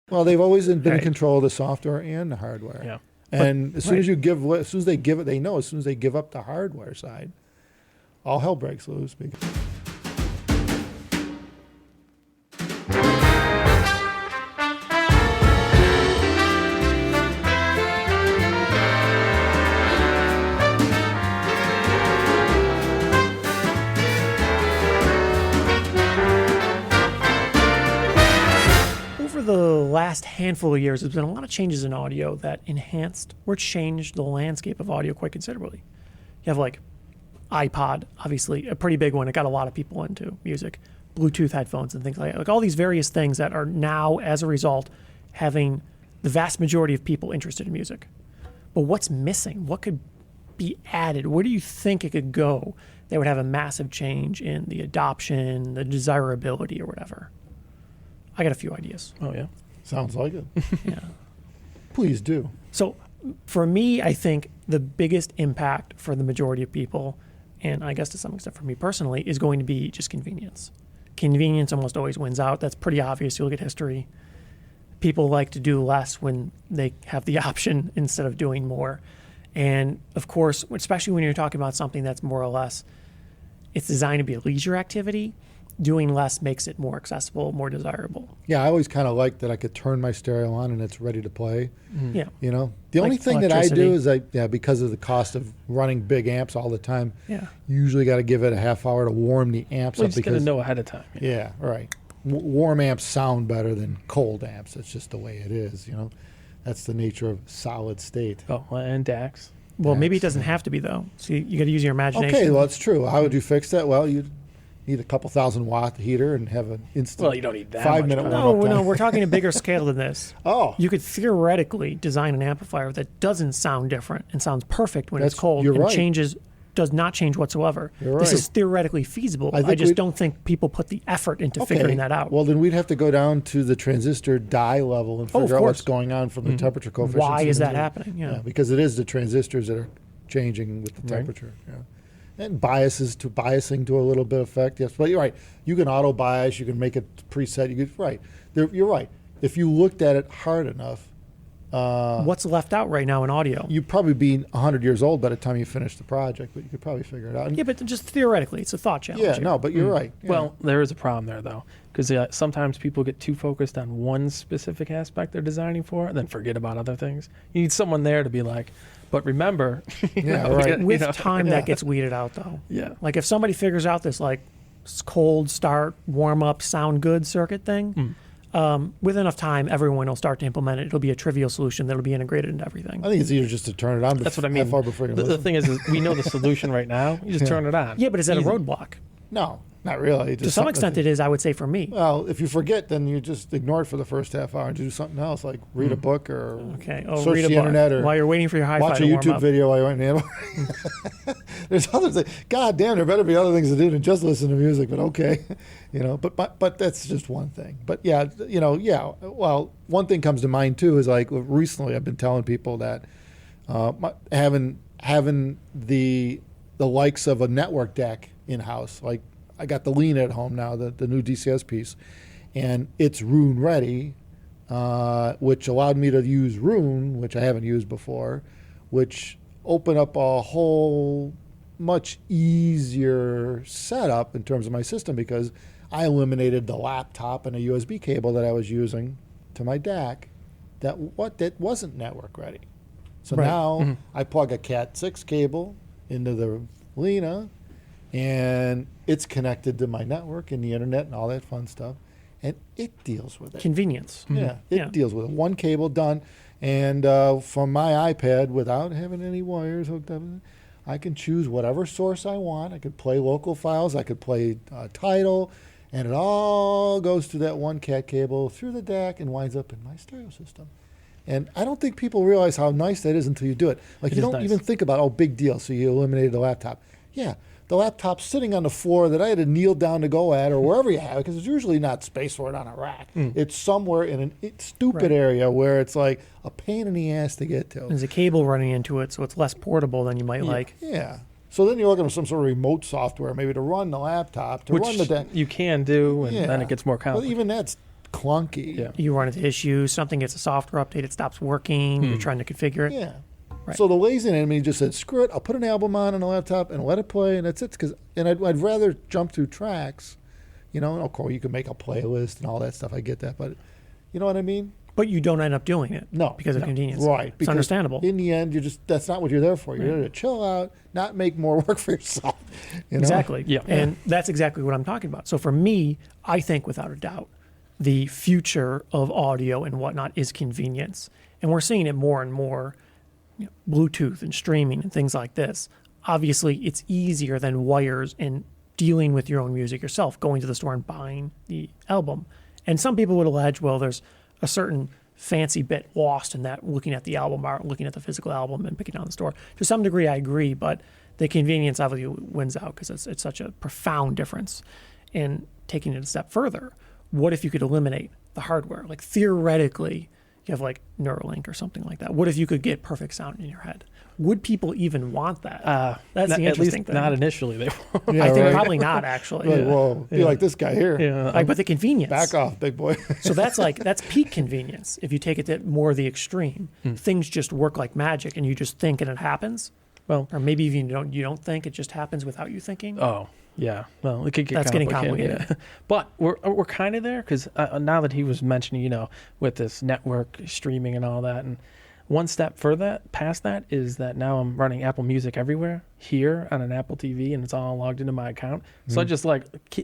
Well, they've always been in control of the software and the hardware. Yeah. And as soon as they give it, they know as soon as they give up the hardware side, all hell breaks loose. The last handful of years, there's been a lot of changes in audio that enhanced or changed the landscape of audio quite considerably. You have like iPod, obviously a pretty big one. It got a lot of people into music, Bluetooth headphones and things like that. Like all these various things that are now, as a result, having the vast majority of people interested in music. But what's missing? What could be added? Where do you think it could go that would have a massive change in the adoption, the desirability, or whatever? I got a few ideas. Oh, yeah? Sounds like it. Yeah. Please do. So for me, I think the biggest impact for the majority of people, and I guess to some extent for me personally, is going to be just convenience. Convenience almost always wins out. That's pretty obvious. You look at history. People like to do less when they have the option instead of doing more. And of course, especially when you're talking about something that's more or less, it's designed to be a leisure activity. Doing less makes it more accessible, more desirable. Yeah, I always kind of like that I could turn my stereo on and it's ready to play. Yeah. You know, the only thing that I do is because of the cost of running big amps all the time, usually got to give it a half hour to warm the amps up. You just got to know ahead of time. Yeah, right. Warm amps sound better than cold amps. It's just the way it is, you know. That's the nature of solid state. Oh, and DACs. Well, maybe it doesn't have to be, though. So you got to use your imagination. Okay, well, it's true. How would you fix that? Well, you'd need a couple 1,000-watt heater and have an instant. Well, you don't need that 5-minute much. No, we're talking a bigger scale than this. Oh. You could theoretically design an amplifier that doesn't sound different and sounds perfect when it's cold you're and right. does not change whatsoever. You're This right. is theoretically feasible. I just don't think people put the effort into figuring that out. Well, then we'd have to go down to the transistor die level and figure out what's going on from the temperature coefficient. Why is that happening? Yeah, because it is the transistors that are changing with the temperature. Yeah. And biasing to a little bit effect, yes. But you're right. You can auto bias. You can make it preset. You're right. If you looked at it hard enough, what's left out right now in audio? You'd probably be 100 years old by the time you finish the project, but you could probably figure it out. Yeah, but just theoretically, it's a thought challenge. Yeah, no, but you're right. Yeah. Well, there is a problem there, though, because sometimes people get too focused on one specific aspect they're designing for and then forget about other things. You need someone there to be like, but remember, right. With time that gets weeded out, though. Yeah. Like if somebody figures out this like cold start, warm up, sound good circuit thing, with enough time, everyone will start to implement it. It'll be a trivial solution that'll be integrated into everything. I think it's easier just to turn it on. That's what I mean. Far before you the thing is we know the solution right now. You just turn it on. Yeah, but is that a roadblock? No, not really. To some extent it is, I would say, for me. Well, if you forget, then you just ignore it for the first half hour and do something else, like read a book or search read the internet or while you're waiting for your HiFi watch a to warm YouTube up. video while you're waiting. There's other things. God damn, there better be other things to do than just listen to music. But okay, But that's just one thing. But Well, one thing comes to mind too is like recently I've been telling people that having the likes of a network deck in house, like. I got the Lean at home now, the new DCS piece, and it's Rune ready, which allowed me to use Rune, which I haven't used before, which opened up a whole much easier setup in terms of my system because I eliminated the laptop and a USB cable that I was using to my DAC that wasn't network ready. So now I plug a Cat 6 cable into the Lena, and it's connected to my network and the internet and all that fun stuff, and it deals with it. Convenience. Yeah, it deals with it. One cable done, and from my iPad, without having any wires hooked up, I can choose whatever source I want. I could play local files. I could play Tidal, and it all goes through that one Cat cable through the DAC and winds up in my stereo system. And I don't think people realize how nice that is until you do it. Like, you don't even think about, big deal, so you eliminated the laptop. Yeah. The laptop's sitting on the floor that I had to kneel down to go at or wherever you have it, because there's usually not space for it on a rack. It's somewhere in a stupid area where it's like a pain in the ass to get to. There's a cable running into it, so it's less portable than you might like. Yeah. So then you're looking for some sort of remote software maybe to run the laptop, run the DAC. You can do, and then it gets more complicated. Well, even that's clunky. Yeah. You run into issues. Something gets a software update. It stops working. You're trying to configure it. Yeah. Right. So the lazy enemy just said, screw it, I'll put an album on a laptop and let it play, and that's it. I'd rather jump through tracks, and of course you can make a playlist and all that stuff. I get that, but you know what I mean? But you don't end up doing it. No. Because of convenience. Right. It's Because understandable. in the end, that's not what you're there for. You're Right. there to chill out, not make more work for yourself. Exactly. Yeah. And that's exactly what I'm talking about. So for me, I think without a doubt, the future of audio and whatnot is convenience. And we're seeing it more and more, Bluetooth and streaming and things like this. Obviously, it's easier than wires and dealing with your own music yourself, going to the store and buying the album. And some people would allege, well, there's a certain fancy bit lost in that, looking at the album art, looking at the physical album and picking it out in the store. To some degree, I agree, but the convenience obviously wins out because it's such a profound difference. And taking it a step further, what if you could eliminate the hardware? Like theoretically, you have like Neuralink or something like that. What if you could get perfect sound in your head? Would people even want that? That's the at least interesting thing. not initially. They won't. Yeah, I think right. probably not actually. Like, whoa, be like this guy here. Yeah. Like, but the convenience. Back off, big boy. So that's peak convenience. If you take it to more the extreme, things just work like magic, and you just think and it happens. Well, Or maybe even you don't think, it just happens without you thinking. oh yeah. Well, it could get That's getting complicated. complicated. Yeah. But we're kind of there because now that he was mentioning, with this network streaming and all that, and one step further past that is that now I'm running Apple Music everywhere here on an Apple TV, and it's all logged into my account. So I just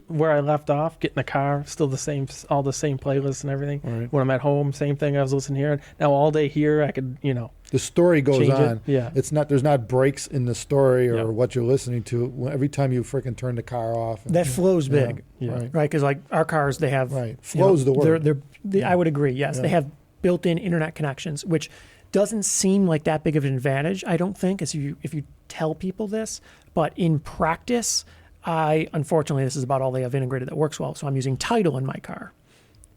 where I left off, get in the car, still all the same playlists and everything. Right. When I'm at home, same thing I was listening here. Now all day here, I could, The story goes change on. it. Yeah. There's not breaks in the story or Yeah. what you're listening to every time you freaking turn the car off. That flow's big, Yeah. Right. right? Because like our cars, they have Right. Flow's the word. I would agree. Yes, Yeah. they have built-in internet connections, which doesn't seem like that big of an advantage. I don't think, if you tell people this, but in practice, unfortunately this is about all they have integrated that works well. So I'm using Tidal in my car,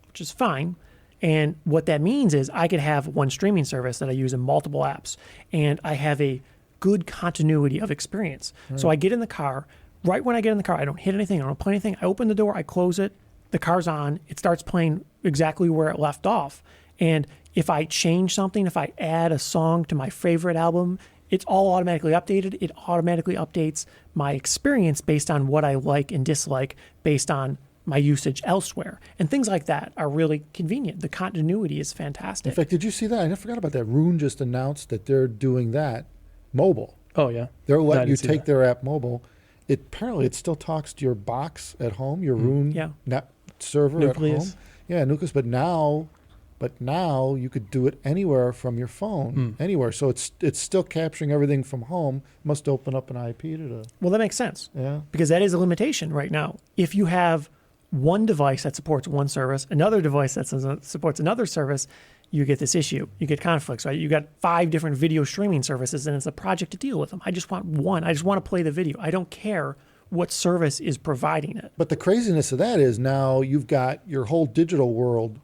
which is fine. And what that means is I could have one streaming service that I use in multiple apps, and I have a good continuity of experience. Right. So I get in the car. Right when I get in the car, I don't hit anything. I don't play anything. I open the door. I close it. The car's on. It starts playing exactly where it left off. And if I change something, if I add a song to my favorite album, it's all automatically updated. It automatically updates my experience based on what I like and dislike based on my usage elsewhere. And things like that are really convenient. The continuity is fantastic. In fact, did you see that? I forgot about that. Roon just announced that they're doing that mobile. Oh yeah. They're I letting didn't you see take that. their app mobile. Apparently it still talks to your box at home, your Roon Yeah. net server Nucleus. at home. Yeah, Nucleus. But now you could do it anywhere from your phone, anywhere. So it's still capturing everything from home. Must open up an IP to the Well, that makes sense. yeah. Because that is a limitation right now. If you have one device that supports one service, another device that supports another service, you get this issue. You get conflicts, right? You got 5 different video streaming services, and it's a project to deal with them. I just want one. I just want to play the video. I don't care what service is providing it. But the craziness of that is now you've got your whole digital world.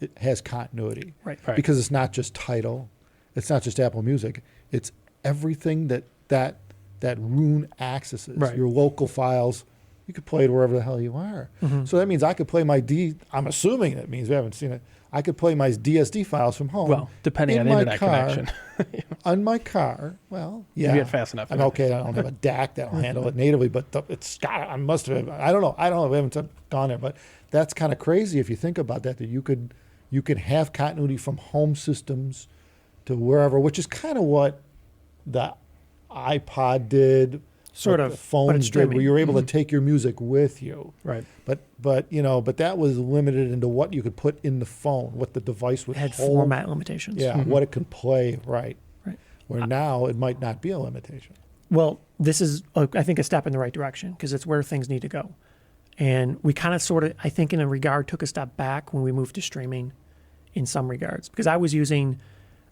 It has continuity, Right. Right. Because it's not just Tidal, it's not just Apple Music. It's everything that Roon accesses. Right. Your local files. You could play it wherever the hell you are. So that means I could play my I'm assuming that means we haven't seen it. I could play my DSD files from home. Well, depending in on my internet car, connection. On my car, well, yeah. You get fast enough. I'm okay. I don't have a DAC that'll handle it natively, but it's got. I must have. I don't know. We haven't gone there, but that's kind of crazy if you think about that. That you could have continuity from home systems to wherever, which is kind of what the iPod did. Sort what of, the but phones it's did, streaming. where you were able to take your music with you. Right. But that was limited into what you could put in the phone, what the device would It had hold. format limitations. Yeah, what it can play. Right. Right. Where now it might not be a limitation. Well, this is, I think, a step in the right direction because it's where things need to go. And we kind of sort of, I think in a regard, took a step back when we moved to streaming in some regards. Because I was using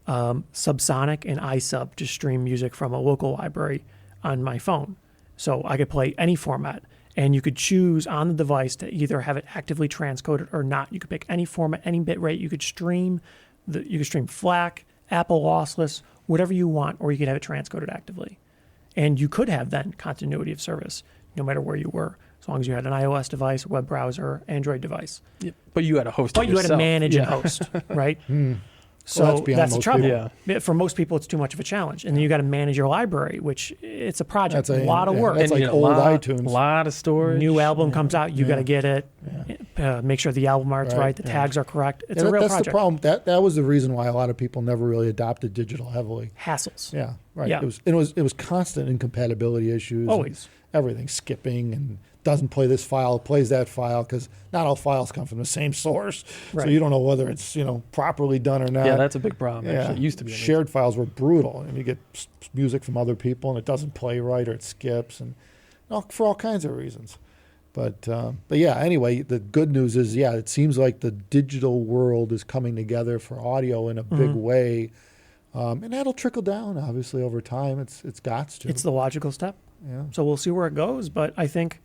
Subsonic and iSub to stream music from a local library on my phone. So I could play any format. And you could choose on the device to either have it actively transcoded or not. You could pick any format, any bit rate. You could stream FLAC, Apple lossless, whatever you want, or you could have it transcoded actively. And you could have then continuity of service no matter where you were. as long as you had an iOS device, web browser, Android device. But you had to host it But you had to yourself. manage Yeah. and host, right? So Well, that's beyond that's the most trouble. people. Yeah. For most people, it's too much of a challenge. And then you got to manage your library, which it's a project, That's a lot of work. That's And like you know, old lot, iTunes. lot of storage. New album comes out, you got to get it, make sure the album art's Right, right, the yeah. tags are correct. It's Yeah, a real that's project. the problem. That was the reason why a lot of people never really adopted digital heavily. Hassles. Yeah, right. Yeah. It was constant incompatibility issues. and Always. everything skipping and doesn't play this file, plays that file, because not all files come from the same source. So Right. you don't know whether it's properly done or not. Yeah, that's a big problem. Actually, it used to be. Shared files were brutal, and you get music from other people, and it doesn't play right, or it skips, and for all kinds of reasons. But yeah. Anyway, the good news is, it seems like the digital world is coming together for audio in a big way, and that'll trickle down obviously over time. It's got to. It's the logical step. Yeah. So we'll see where it goes, but I think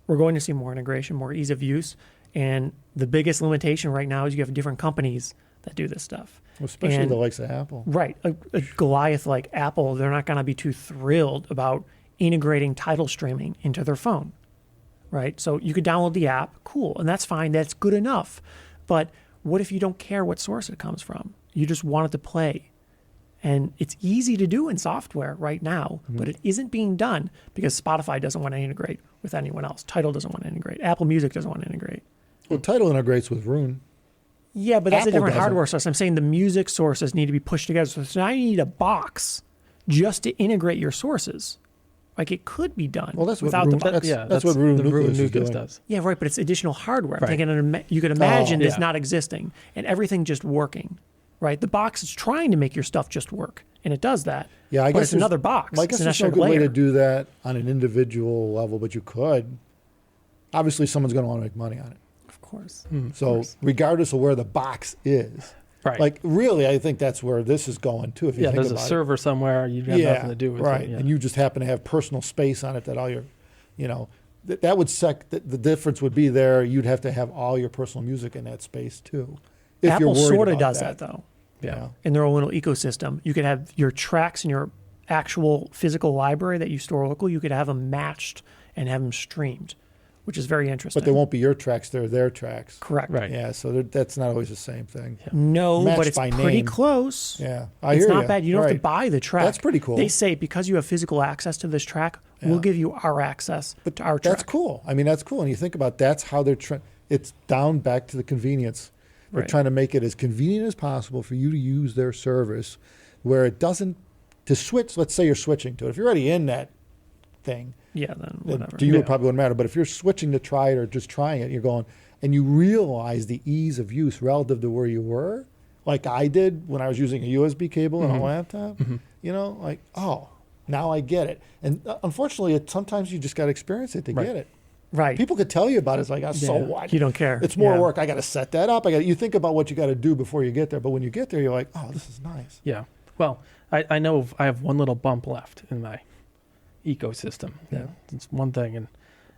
we're going to see more integration, more ease of use. And the biggest limitation right now is you have different companies that do this stuff. Especially And- the likes of Apple. Right. A Goliath like Apple, they're not going to be too thrilled about integrating title streaming into their phone. Right. So you could download the app. Cool. And that's fine. That's good enough. But what if you don't care what source it comes from? You just want it to play. And it's easy to do in software right now, but it isn't being done because Spotify doesn't want to integrate with anyone else. Tidal doesn't want to integrate. Apple Music doesn't want to integrate. Well, Tidal integrates with Rune. Yeah, but that's Apple a different doesn't. hardware source. I'm saying the music sources need to be pushed together. So now you need a box just to integrate your sources. Like it could be done Well, that's what without Rune, the box. that's what Rune the Nucleus is Nucleus doing. does. Yeah, right, but it's additional hardware. I'm Right. thinking you could imagine this yeah. not existing and everything just working, right? The box is trying to make your stuff just work, and it does that. Yeah, I but guess it's there's- another box. Well, I guess it's an there's no extra good way layer. to do that on an individual level, but you could. Obviously, someone's going to want to make money on it. Of course. So, regardless of where the box is, Right. like really, I think that's where this is going too. If you Yeah, think there's a about server somewhere. You have it. nothing to do with right, it. Yeah. and you just happen to have personal space on it that all your, that would the difference would be there. You'd have to have all your personal music in that space too. If Apple you're worried sort of about does that though. yeah. In their own little ecosystem. You could have your tracks in your actual physical library that you store local. You could have them matched and have them streamed, which is very interesting. But they won't be your tracks; they're their tracks. Correct. Right. Yeah, so that's not always the same thing. No, Matched but it's by pretty name. close. Yeah, I It's hear not ya. bad. You don't have to Right. buy the track. That's pretty cool. They say because you have physical access to this track, Yeah. we'll give you our access to our track. That's cool. I mean, that's cool. And you think about that's how they're trying. It's down back to the convenience. They're Right. trying to make it as convenient as possible for you to use their service, where it doesn't to switch. Let's say you're switching to it. If you're already in that thing, Yeah, then then whatever. to you Yeah. it probably wouldn't matter. But if you're switching to try it or just trying it, you're going and you realize the ease of use relative to where you were, like I did when I was using a USB cable on a laptop. Like now I get it. And unfortunately, sometimes you just got to experience it to Right. get it. Right. People could tell you about it. It's like, so Yeah. what? You don't care. It's more Yeah. work. I got to set that up. You think about what you got to do before you get there. But when you get there, you're like, oh, this is nice. Yeah. Well, I know I have one little bump left in my ecosystem. Yeah. It's one thing, and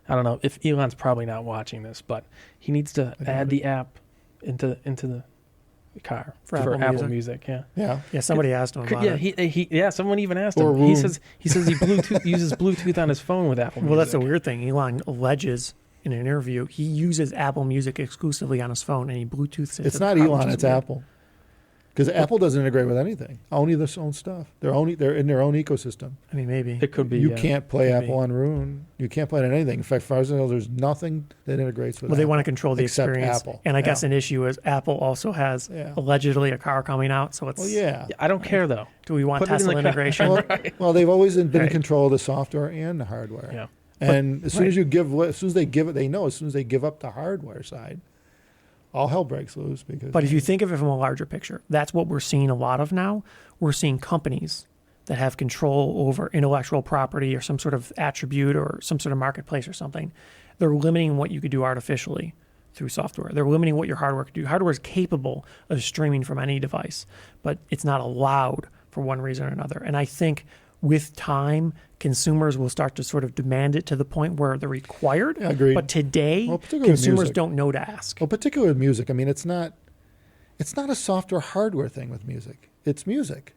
I don't know if Elon's probably not watching this, but he needs to add the app into the car For for Apple Apple Music? Music. Yeah. Yeah. Yeah, somebody asked him about Yeah, it. someone even asked Or him. Room. He says he Bluetooth uses Bluetooth on his phone with Apple Well, that's Music. the weird thing. Elon alleges in an interview he uses Apple Music exclusively on his phone, and he Bluetooths it. It's to the not car, Elon, which is it's weird. Apple. Because Apple doesn't integrate with anything. Only their own stuff. They're in their own ecosystem. I mean, maybe. It could be. You can't play Maybe. Apple on Rune. You can't play it on anything. In fact, as far as I know, there's nothing that integrates with Well, they Apple want to control the except experience. Apple. And I guess Yeah. an issue is Apple also has Yeah. allegedly a car coming out. So it's, Well, yeah. I don't care though. do we want Put it in Tesla the car. integration? Well, they've always been in Right. control of the software and the hardware. Yeah. And as soon right. as you as soon as they give it, they know as soon as they give up the hardware side, all hell breaks loose. Because But if you think of it from a larger picture, that's what we're seeing a lot of now. We're seeing companies that have control over intellectual property or some sort of attribute or some sort of marketplace or something. They're limiting what you could do artificially through software. They're limiting what your hardware could do. Hardware is capable of streaming from any device, but it's not allowed for one reason or another. And I think with time, consumers will start to sort of demand it to the point where they're required. Yeah, agreed. But today, Well, particularly with consumers music. don't know to ask. well, particularly with music, I mean, it's not a software hardware thing with music. It's music.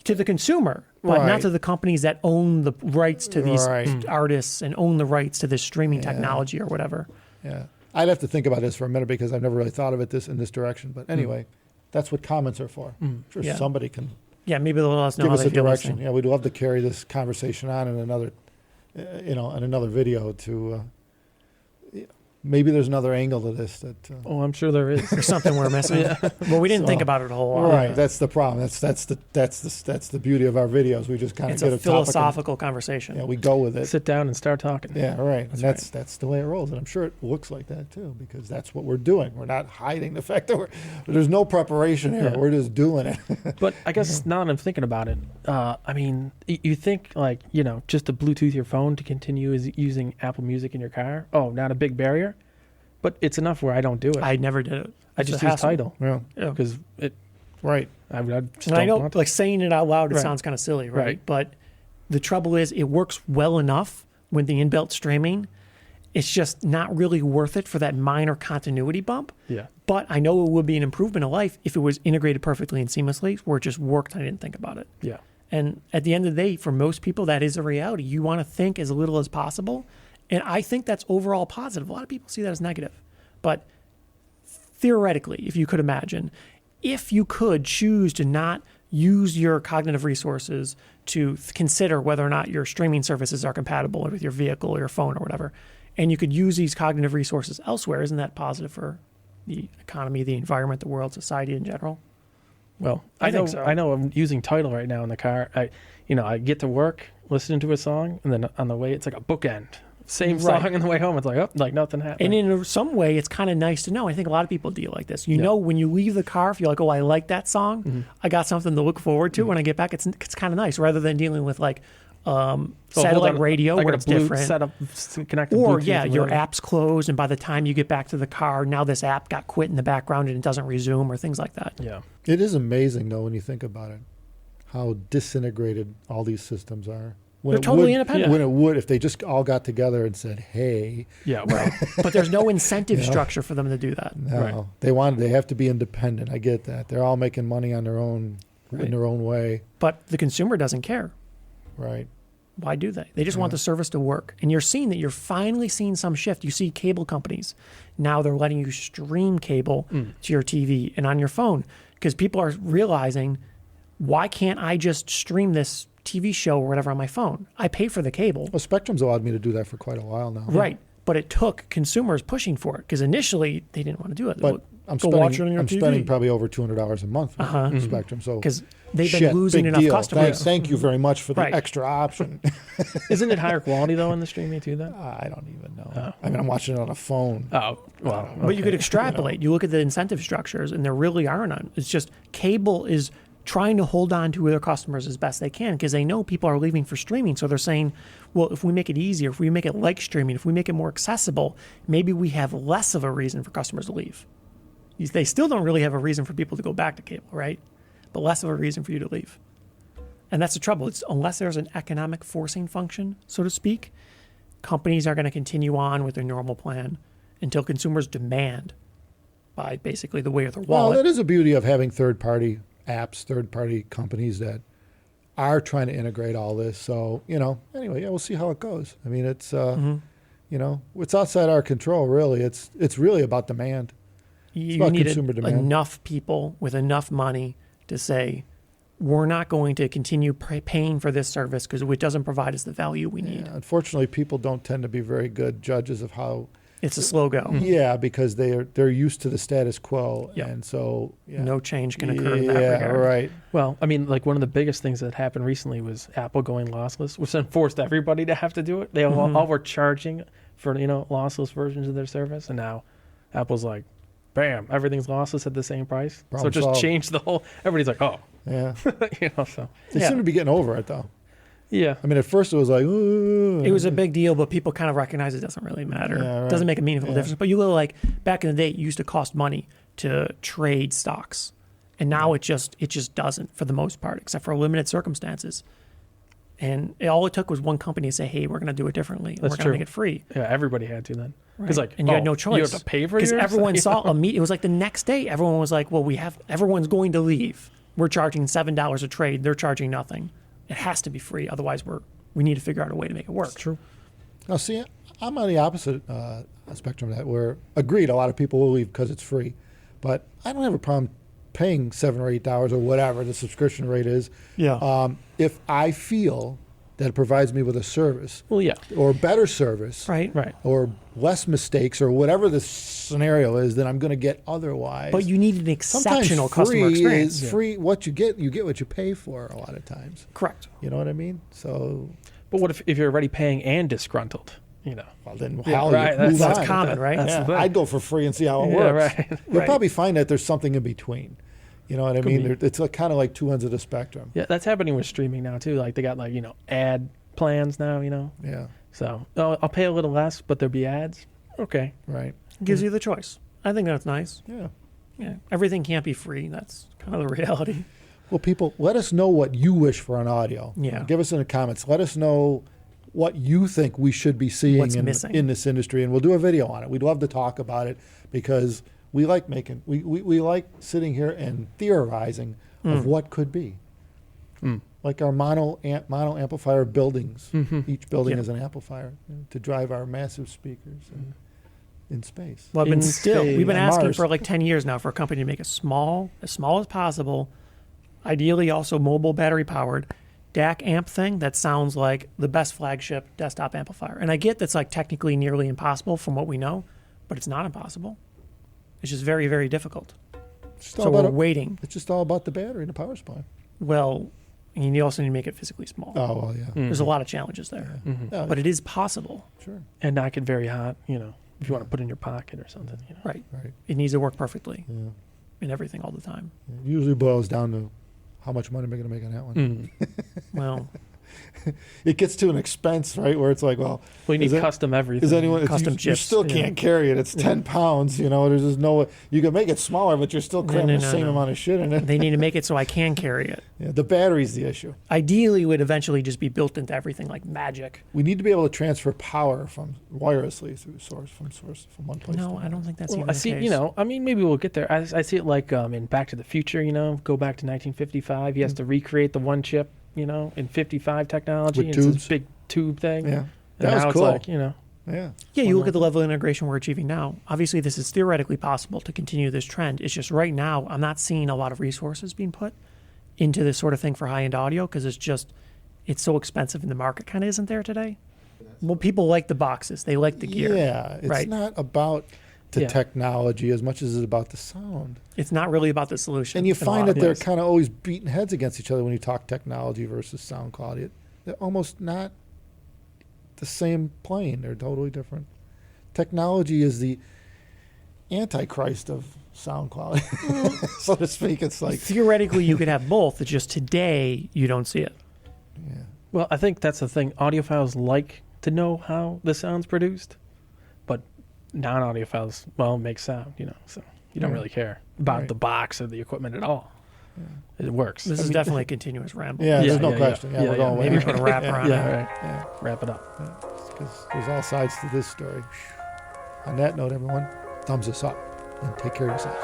to the consumer, but Right. not to the companies that own the rights to these Right. artists and own the rights to this streaming technology or whatever. Yeah. I'd have to think about this for a minute because I've never really thought of it in this direction. But anyway, that's what comments are for. I'm sure Yeah. somebody can Yeah, maybe they'll let us know give how us they a feel direction. listening. Yeah, we'd love to carry this conversation on in another, in another video to. Maybe there's another angle to this that. Oh, I'm sure there is. There's something we're missing. Well, we didn't So- think about it a whole lot. Right, that's the problem. That's the beauty of our videos. We just kind of It's get a a topic and, philosophical conversation. yeah, we go with it. Sit down and start talking. Yeah, right. And That's that's the way it rolls, and I'm sure it looks like that too, because that's what we're doing. We're not hiding the fact that there's no preparation here. Yeah. We're just doing it. But I guess now that I'm thinking about it, I mean, you think like, just to Bluetooth your phone to continue using Apple Music in your car? Oh, not a big barrier? But it's enough where I don't do it. I never did it. I just just use hassle. Tidal Yeah, Yeah. because it. right. I just And I don't know, want to. like saying it out loud, it Right. sounds kind of silly, right? Right. But the trouble is, it works well enough with the inbuilt streaming. It's just not really worth it for that minor continuity bump. Yeah. But I know it would be an improvement of life if it was integrated perfectly and seamlessly, where it just worked and I didn't think about it. Yeah. And at the end of the day, for most people, that is a reality. You want to think as little as possible. And I think that's overall positive. A lot of people see that as negative. But theoretically, if you could imagine, if you could choose to not use your cognitive resources to consider whether or not your streaming services are compatible with your vehicle or your phone or whatever, and you could use these cognitive resources elsewhere, isn't that positive for the economy, the environment, the world, society in general? Well, I I know. think so. I know. I'm using Tidal right now in the car. I get to work listening to a song, and then on the way, it's like a bookend. Same Right. song on the way home. It's like, oh, like nothing happened. And in some way, it's kind of nice to know. I think a lot of people deal like this. You Yeah. know, when you leave the car, if you're like, oh, I like that song, I got something to look forward to when I get back. It's kind of nice rather than dealing with like Oh, satellite hold on. radio I where got a it's blue different. setup connected. Or, Bluetooth yeah, or your whatever. app's closed, and by the time you get back to the car, now this app got quit in the background and it doesn't resume or things like that. Yeah. It is amazing though when you think about it, how disintegrated all these systems are. When They're it totally would, independent. When it would, if they just all got together and said, "Hey, Yeah. Well. But there's no incentive Yeah. structure for them to do that. no, they have to be independent." I get that. They're all making money on their own in their own way, But the consumer doesn't care. right? Why do they? They just want the service to work. And you're finally seeing some shift. You see cable companies. Now they're letting you stream cable to your TV and on your phone because people are realizing, why can't I just stream this TV show or whatever on my phone? I pay for the cable. Well, Spectrum's allowed me to do that for quite a while now. Right. But it took consumers pushing for it because initially they didn't want to do it. But I'm Go watch it on spending, your I'm TV. spending probably over $200 a month on Spectrum. So Because they've shit, been losing big enough deal. customers. Thank you very much for the Right. extra option. Isn't it higher quality though in the streaming too? Then. I don't even know. I mean, I'm watching it on a phone. Oh well. But you could extrapolate. You look at the incentive structures, and there really are none. It's just cable is trying to hold on to their customers as best they can because they know people are leaving for streaming. So they're saying, well, if we make it easier, if we make it like streaming, if we make it more accessible, maybe we have less of a reason for customers to leave. They still don't really have a reason for people to go back to cable, right? But less of a reason for you to leave. And that's the trouble. It's unless there's an economic forcing function, so to speak, companies are going to continue on with their normal plan until consumers demand by basically the weight of their Well, wallet. that is a beauty of having third-party apps, third-party companies that are trying to integrate all this. So, anyway, yeah, we'll see how it goes. I mean, it's, it's outside our control, really. It's really about demand. You about need consumer demand. enough people with enough money to say, we're not going to continue paying for this service because it doesn't provide us the value we need. Yeah, unfortunately, people don't tend to be very good judges of how. It's a slow go. Yeah, because they're used to the status quo, Yep. and so No change can occur in that Yeah, regard. right. Well, I mean, like one of the biggest things that happened recently was Apple going lossless, which then forced everybody to have to do it. They all were charging for lossless versions of their service, and now Apple's like, bam, everything's lossless at the same price. Problem so it just solved. changed the whole. Everybody's like, oh, Yeah, so they Yeah. seem to be getting over it though. yeah. I mean, at first it was like, ooh. It was a big deal, but people kind of recognize it doesn't really matter. Yeah, right. It doesn't make a meaningful Yeah. difference. But you look like back in the day, it used to cost money to trade stocks. And now it just doesn't for the most part, except for limited circumstances. And all it took was one company to say, hey, we're going to do it differently. And That's we're going to true. make it free. Yeah, everybody had to then. Because Right. like, and you had oh, no choice. You have to pay for Because yours? everyone You saw know? it was like the next day, everyone was like, well, everyone's going to leave. we're charging $7 a trade. They're charging nothing. It has to be free. Otherwise, we need to figure out a way to make it work. It's true. Now, see, I'm on the opposite spectrum of that, where agreed, a lot of people will leave because it's free, but I don't have a problem paying $7 or $8 or whatever the subscription rate is. Yeah. If I feel that it provides me with a service, Well, yeah. or better service, Right. or less mistakes, or whatever the scenario is that I'm going to get otherwise. But you need an Sometimes exceptional customer free experience. is free. What you get what you pay for a lot of times. Correct. You know what I mean? So, But what if you're already paying and disgruntled? well, then Yeah, hell, right, you move That's on. common, right? That's Yeah, the thing. I'd go for free and see how it Yeah, works. right. You'll Right. probably find that there's something in between. You know what I Could mean? be. It's kind of like two ends of the spectrum. Yeah, that's happening with streaming now too. Like they got ad plans now. Yeah, So I'll pay a little less, but there'll be ads. Okay. right. Gives you the choice. I think that's nice. Yeah. Yeah. Everything can't be free. That's kind of the reality. Well, people, let us know what you wish for on audio. Yeah. Give us in the comments. Let us know what you think we should be seeing What's missing. in this industry, and we'll do a video on it. We'd love to talk about it because we like we like sitting here and theorizing of what could be. Like our mono amplifier buildings. Each building Yeah. is an amplifier to drive our massive speakers in space. Well, In we've been on asking Mars. for like 10 years now for a company to make as small as possible, ideally also mobile battery powered DAC amp thing that sounds like the best flagship desktop amplifier. And I get that's like technically nearly impossible from what we know, but it's not impossible. It's just very, very difficult. It's just So all we're about waiting. it's just all about the battery and the power supply. Well, and you also need to make it physically small. Oh, well, yeah. There's a lot of challenges there, Yeah, but it is possible. sure. And not get very hot. If you want to put it in your pocket or something. Right. Right. It needs to work perfectly Yeah. in everything all the time. It usually boils down to how much money am I going to make on that one. Well, It gets to an expense, right? Where it's like, well, Well, you need Is it- custom everything. is anyone? it's- Custom you chips, still yeah. can't carry it. It's 10 pounds. There's just no. You can make it smaller, but you're still cramming the same amount of shit in it. they need to make it so I can carry it. Yeah, the battery's the issue. Ideally, it would eventually just be built into everything like magic. We need to be able to transfer power from wirelessly through source from one place. No, to I don't think that's Well, even I the see. case. Maybe we'll get there. I see it like in Back to the Future. Go back to 1955. He has to recreate the one chip. In 55 technology. With It's tubes. this big tube thing. Yeah, And that now was it's cool. like, Yeah, Yeah, you look at the level of integration we're achieving now. Obviously, this is theoretically possible to continue this trend. It's just right now, I'm not seeing a lot of resources being put into this sort of thing for high-end audio because it's so expensive and the market kind of isn't there today. Well, people like the boxes. They like the gear. Yeah, it's right? not about the Yeah. technology as much as it's about the sound. It's not really about the solution. And you in a find lot that of they're ways. kind of always beating heads against each other when you talk technology versus sound quality. They're almost not the same plane. They're totally different. Technology is the antichrist of sound quality, so to speak. It's like, Theoretically, you could have both. It's just today you don't see it. yeah, Well, I think that's the thing. Audiophiles like to know how the sound's produced, but non-audiophiles, make sound, so you don't Right. really care about Right. the box or the equiment at all. It works. This is definitely a continuous ramble. yeah, Yeah, there's no yeah, question. yeah. Yeah, we're Yeah, going yeah. Maybe way. put a wrapper on yeah, it. right. Yeah, Wrap it up. because there's all sides to this story. On that note, everyone, thumbs us up and take care of yourselves.